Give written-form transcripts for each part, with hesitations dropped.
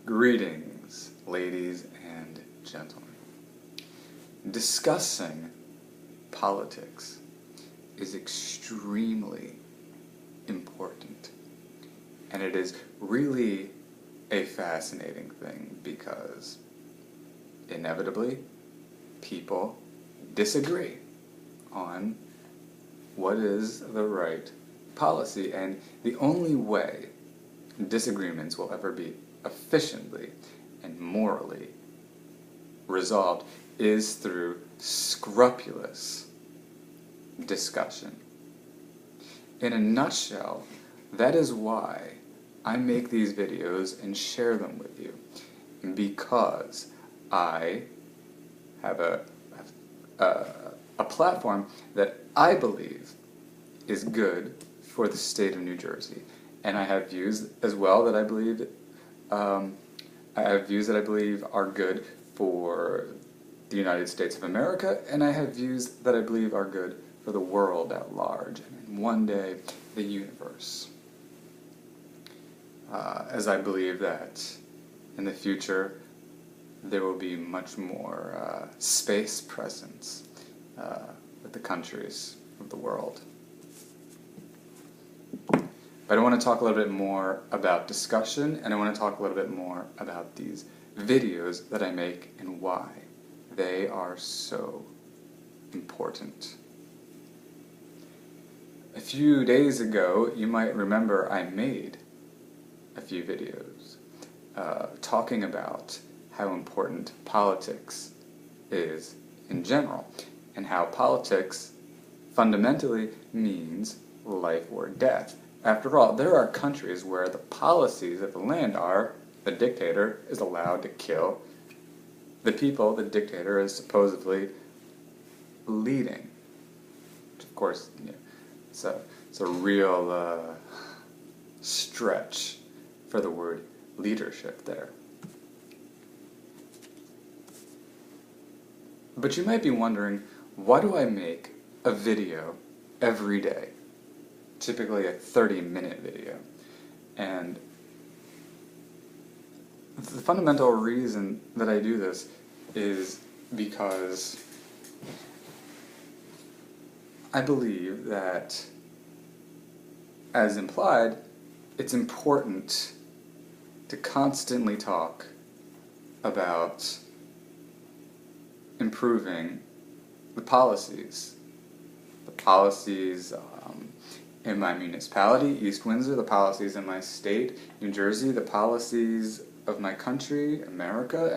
Greetings, ladies and gentlemen. Discussing politics is extremely important, and it is really a fascinating thing because inevitably people disagree on what is the right policy, and the only way disagreements will ever be efficiently and morally resolved is through scrupulous discussion. In a nutshell, that is why I make these videos and share them with you, because I have a platform that I believe is good for the state of New Jersey, and I have views as well that I believe are good for the United States of America, and I have views that I believe are good for the world at large, and one day the universe. As I believe that in the future there will be much more space presence with the countries of the world. But I want to talk a little bit more about discussion, and I want to talk a little bit more about these videos that I make and why they are so important. A few days ago, you might remember I made a few videos talking about how important politics is in general, and how politics fundamentally means life or death. After all, there are countries where the policies of the land are the dictator is allowed to kill the people the dictator is supposedly leading. Which, of course, it's a real stretch for the word leadership there. But you might be wondering, why do I make a video every day? Typically a 30-minute video. And the fundamental reason that I do this is because I believe that, as implied, it's important to constantly talk about improving the policies. The policies in my municipality, East Windsor, the policies in my state, New Jersey, the policies of my country, America,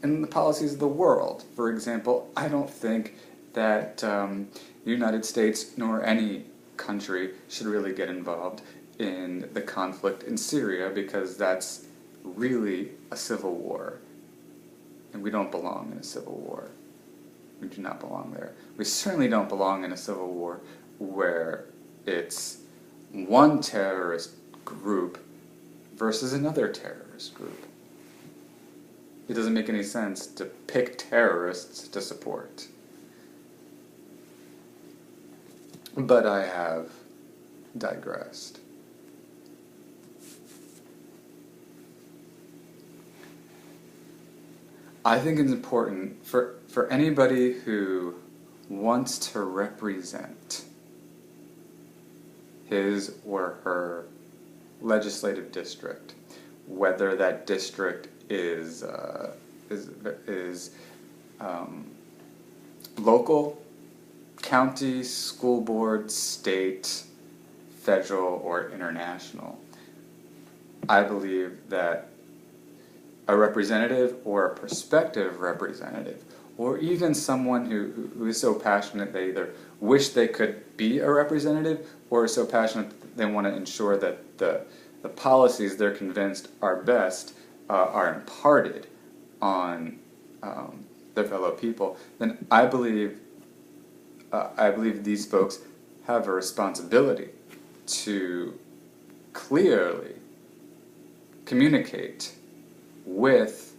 and the policies of the world. For example, I don't think that the United States nor any country should really get involved in the conflict in Syria, because that's really a civil war, and we don't belong in a civil war. We do not belong there. We certainly don't belong in a civil war where it's one terrorist group versus another terrorist group. It doesn't make any sense to pick terrorists to support. But I have digressed. I think it's important for anybody who wants to represent his or her legislative district, whether that district is local, county, school board, state, federal, or international. I believe that a representative or a prospective representative, or even someone who is so passionate they either wish they could be a representative or are so passionate that they want to ensure that the policies they're convinced are best are imparted on their fellow people, then I believe these folks have a responsibility to clearly communicate with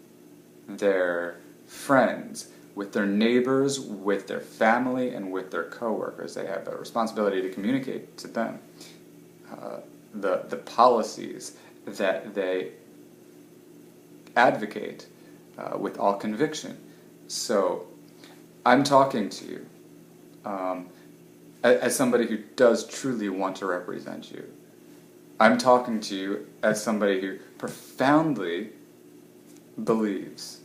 their friends, with their neighbors, with their family, and with their coworkers. They have a responsibility to communicate to them the policies that they advocate with all conviction. So I'm talking to you as somebody who does truly want to represent you. I'm talking to you as somebody who profoundly believes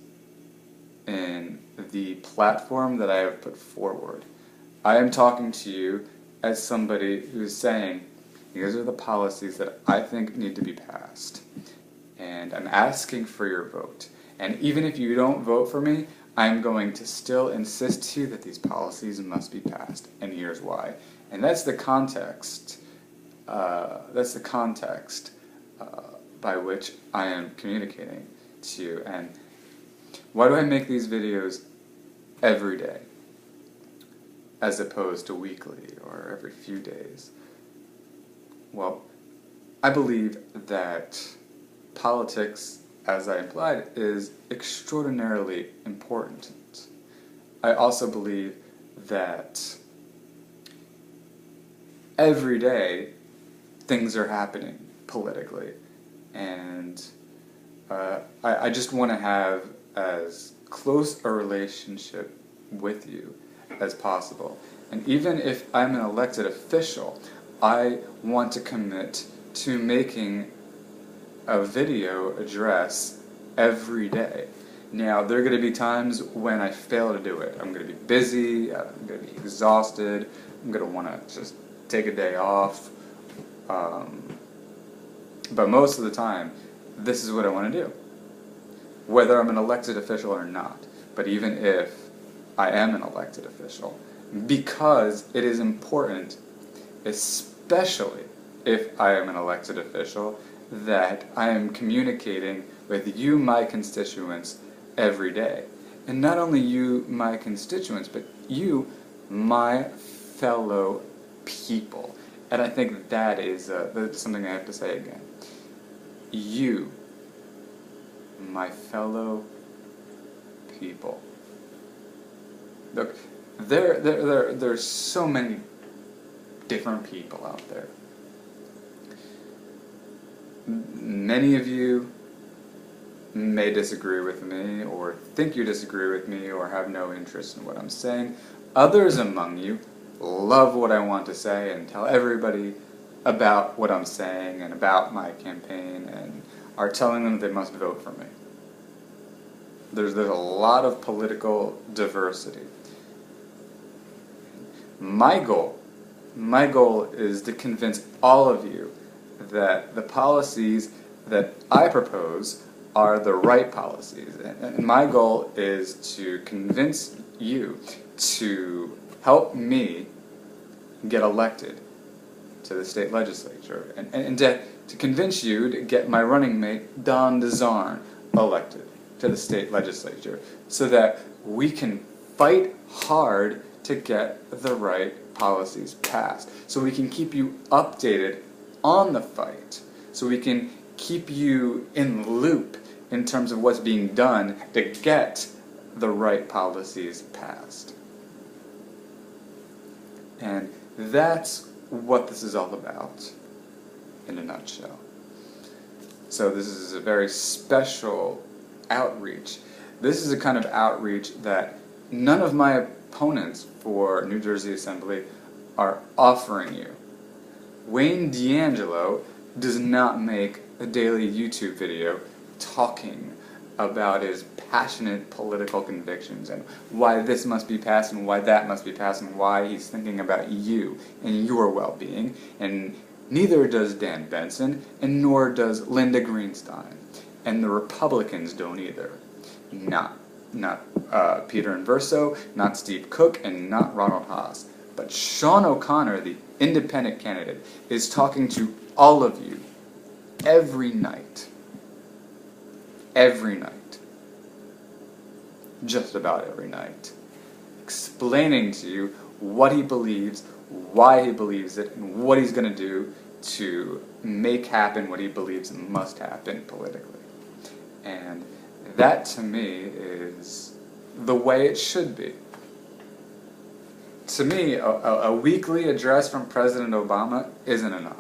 in the platform that I have put forward. I am talking to you as somebody who's saying, these are the policies that I think need to be passed. And I'm asking for your vote. And even if you don't vote for me, I'm going to still insist to you that these policies must be passed. And here's why. And that's the context. By which I am communicating to you. And why do I make these videos every day as opposed to weekly or every few days? Well, I believe that politics, as I implied, is extraordinarily important. I also believe that every day things are happening politically, and I just want to have as close a relationship with you as possible. And even if I'm an elected official, I want to commit to making a video address every day. Now, there are going to be times when I fail to do it. I'm going to be busy, I'm going to be exhausted, I'm going to want to just take a day off. But most of the time, this is what I want to do, whether I'm an elected official or not. But even if I am an elected official, because it is important, especially if I am an elected official, that I am communicating with you, my constituents, every day. And not only you, my constituents, but you, my fellow people. And I think that is that's something I have to say again. You, my fellow people. Look, there's so many different people out there. Many of you may disagree with me, or think you disagree with me, or have no interest in what I'm saying. Others among you love what I want to say and tell everybody about what I'm saying and about my campaign, and are telling them they must vote for me. There's a lot of political diversity. My goal is to convince all of you that the policies that I propose are the right policies. And my goal is to convince you to help me get elected to the state legislature, and to convince you to get my running mate, Don DeZarn, elected to the state legislature, so that we can fight hard to get the right policies passed, so we can keep you updated on the fight, so we can keep you in the loop in terms of what's being done to get the right policies passed. And that's what this is all about, in a nutshell. So this is a very special outreach. This is a kind of outreach that none of my opponents for New Jersey Assembly are offering you. Wayne D'Angelo does not make a daily YouTube video talking about his passionate political convictions and why this must be passed and why that must be passed and why he's thinking about you and your well-being. And neither does Dan Benson, and nor does Linda Greenstein. And the Republicans don't either. Not Peter Inverso, not Steve Cook, and not Ronald Haas. But Sean O'Connor, the independent candidate, is talking to all of you every night. Every night. Just about every night. Explaining to you what he believes, why he believes it, and what he's going to do to make happen what he believes must happen politically. And that, to me, is the way it should be. To me, a weekly address from President Obama isn't enough.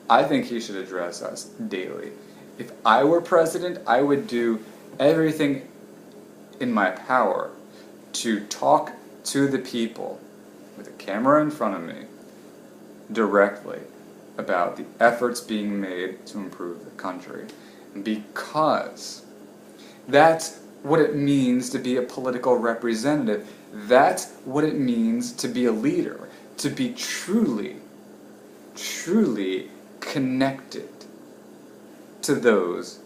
I think he should address us daily. If I were president, I would do everything in my power to talk to the people with a camera in front of me directly about the efforts being made to improve the country. Because that's what it means to be a political representative. That's what it means to be a leader, to be truly connected to those